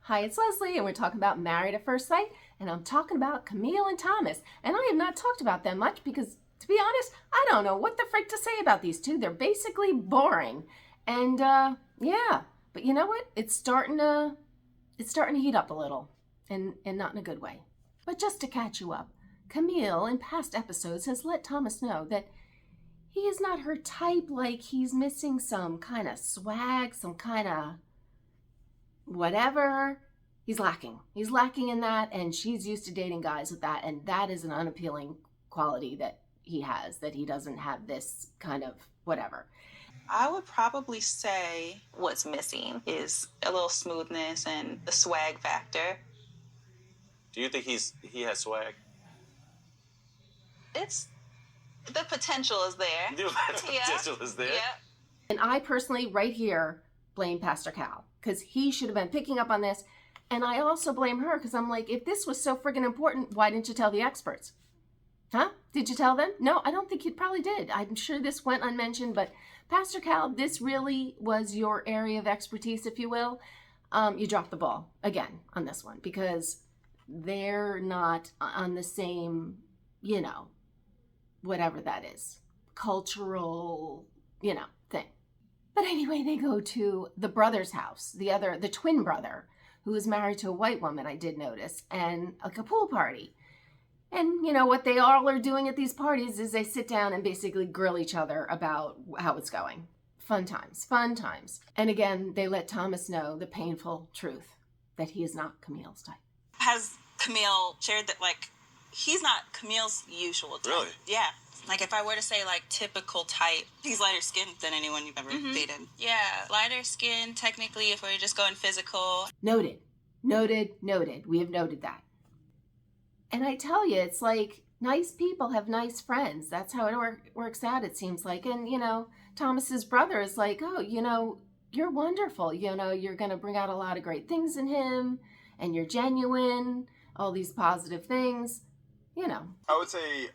Hi, it's Leslie, and we're talking about Married at First Sight, and I'm talking about Camille and Thomas. And I have not talked about them much because, to be honest, I don't know what the frick to say about these two. They're basically boring. And, yeah. But you know what? It's starting to heat up a little, and not in a good way. But just to catch you up, Camille, in past episodes, has let Thomas know that he is not her type, like he's missing some kind of swag, some kind of whatever. He's lacking in that, and she's used to dating guys with that, and that is an unappealing quality that he has, that he doesn't have this kind of whatever. I would probably say what's missing is a little smoothness and the swag factor. Do you think he has swag? The potential is there. The potential is there. Yeah. And I personally, right here, blame Pastor Cal, because he should have been picking up on this. And I also blame her, because I'm like, if this was so friggin' important, why didn't you tell the experts? Huh? Did you tell them? No, I don't think you probably did. I'm sure this went unmentioned, but Pastor Cal, this really was your area of expertise, if you will. You dropped the ball again on this one, because they're not on the same, whatever that is, cultural, thing. But anyway, they go to the brother's house, the twin brother, who is married to a white woman, I did notice, and a pool party. And what they all are doing at these parties is they sit down and basically grill each other about how it's going. Fun times. And again, they let Thomas know the painful truth that he is not Camille's type. Has Camille shared that, he's not Camille's usual type? Really? Yeah. If I were to say, typical type, he's lighter skinned than anyone you've ever dated. Yeah, lighter skin, technically, if we're just going physical. Noted. We have noted that. And I tell you, it's like nice people have nice friends. That's how it works out, it seems like. And, Thomas's brother is like, oh, you're wonderful. You're going to bring out a lot of great things in him, and you're genuine, all these positive things, I would say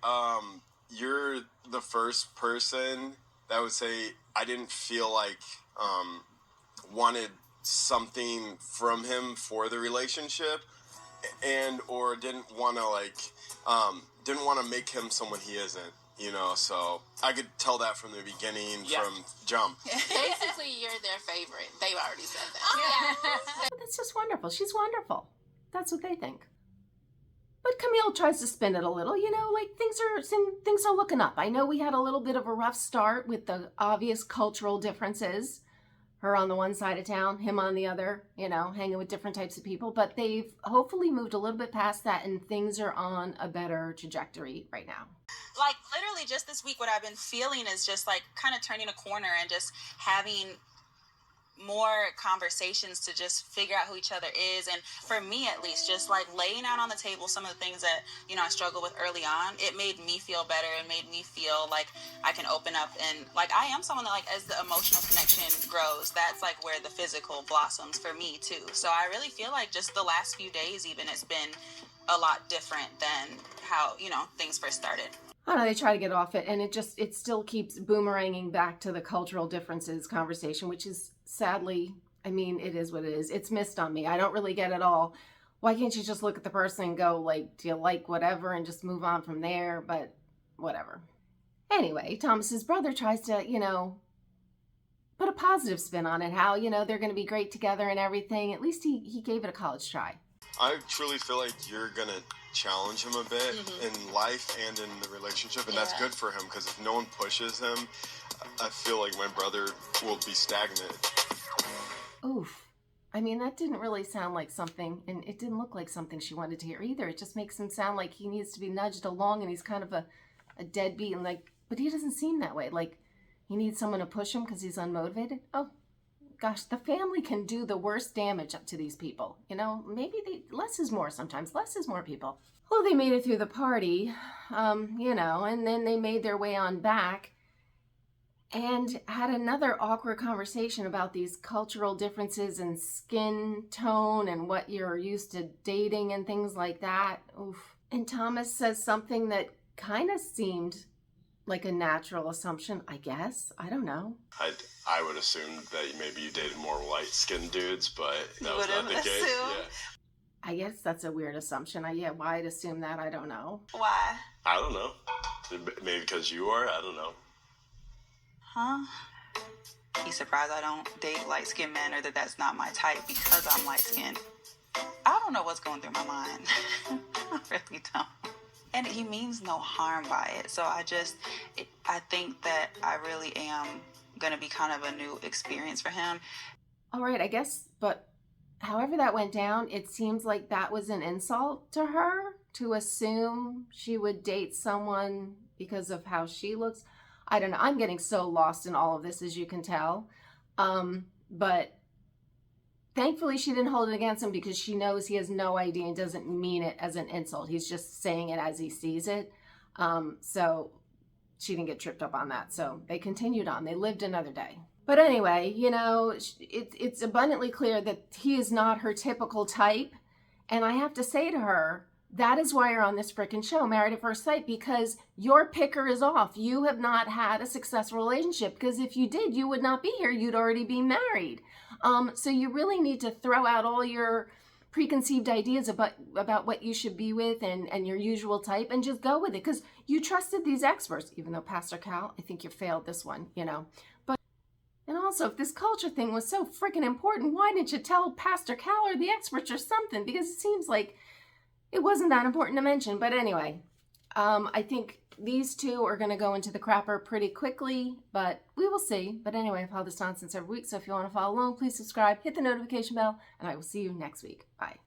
you're the first person that would say I didn't feel like wanted something from him for the relationship, and or didn't want to make him someone he isn't, so I could tell that from the beginning, from jump. Basically, you're their favorite. They've already said that. Yeah. That's just wonderful. She's wonderful. That's what they think. But Camille tries to spin it a little, things are looking up. I know we had a little bit of a rough start with the obvious cultural differences. Her on the one side of town, him on the other, hanging with different types of people. But they've hopefully moved a little bit past that, and things are on a better trajectory right now. Literally just this week, what I've been feeling is just kind of turning a corner and just having more conversations to just figure out who each other is. And for me, at least, just laying out on the table some of the things that I struggled with early on, it made me feel better and made me feel like I can open up. And I am someone that as the emotional connection grows, that's where the physical blossoms for me too. So I really feel just the last few days even, it's been a lot different than how things first started. I don't know, they try to get off it, and it still keeps boomeranging back to the cultural differences conversation, which is sadly, it is what it is. It's missed on me. I don't really get it all. Why can't you just look at the person and go, do you like whatever, and just move on from there? But whatever. Anyway, Thomas's brother tries to, put a positive spin on it, how, they're going to be great together and everything. At least he gave it a college try. I truly feel like you're going to challenge him a bit in life and in the relationship, and that's good for him, because if no one pushes him, I feel like my brother will be stagnant. Oof. That didn't really sound like something, and it didn't look like something she wanted to hear either. It just makes him sound like he needs to be nudged along, and he's kind of a deadbeat, and but he doesn't seem that way. He needs someone to push him because he's unmotivated. Oh, gosh, the family can do the worst damage to these people. Maybe less is more sometimes. Less is more people. Well, they made it through the party, and then they made their way on back and had another awkward conversation about these cultural differences in skin tone and what you're used to dating and things like that. Oof. And Thomas says something that kind of seemed like a natural assumption, I guess. I don't know. I would assume that maybe you dated more light-skinned dudes, but that You was not would've the case. assumed? Yeah. I guess that's a weird assumption. Why I'd assume that, I don't know. Why? I don't know. Maybe because you are. I don't know. Huh? He's surprised I don't date light-skinned men, or that's not my type because I'm light-skinned. I don't know what's going through my mind. I really don't. And he means no harm by it. So I think that I really am going to be kind of a new experience for him. All right, I guess, but however that went down, it seems like that was an insult to her, to assume she would date someone because of how she looks. I don't know. I'm getting so lost in all of this, as you can tell. But thankfully, she didn't hold it against him because she knows he has no idea and doesn't mean it as an insult. He's just saying it as he sees it. So she didn't get tripped up on that. So they continued on. They lived another day. But anyway, you know, it's abundantly clear that he is not her typical type. And I have to say to her, that is why you're on this frickin' show, Married at First Sight, because your picker is off. You have not had a successful relationship, because if you did, you would not be here. You'd already be married. So you really need to throw out all your preconceived ideas about what you should be with and your usual type, and just go with it, because you trusted these experts, even though Pastor Cal, I think you failed this one, you know. And also, if this culture thing was so freaking important, why didn't you tell Pastor Cal or the experts or something? Because it seems like it wasn't that important to mention. But anyway, I think these two are going to go into the crapper pretty quickly, but we will see. But anyway, I follow this nonsense every week, so if you want to follow along, please subscribe, hit the notification bell, and I will see you next week. Bye.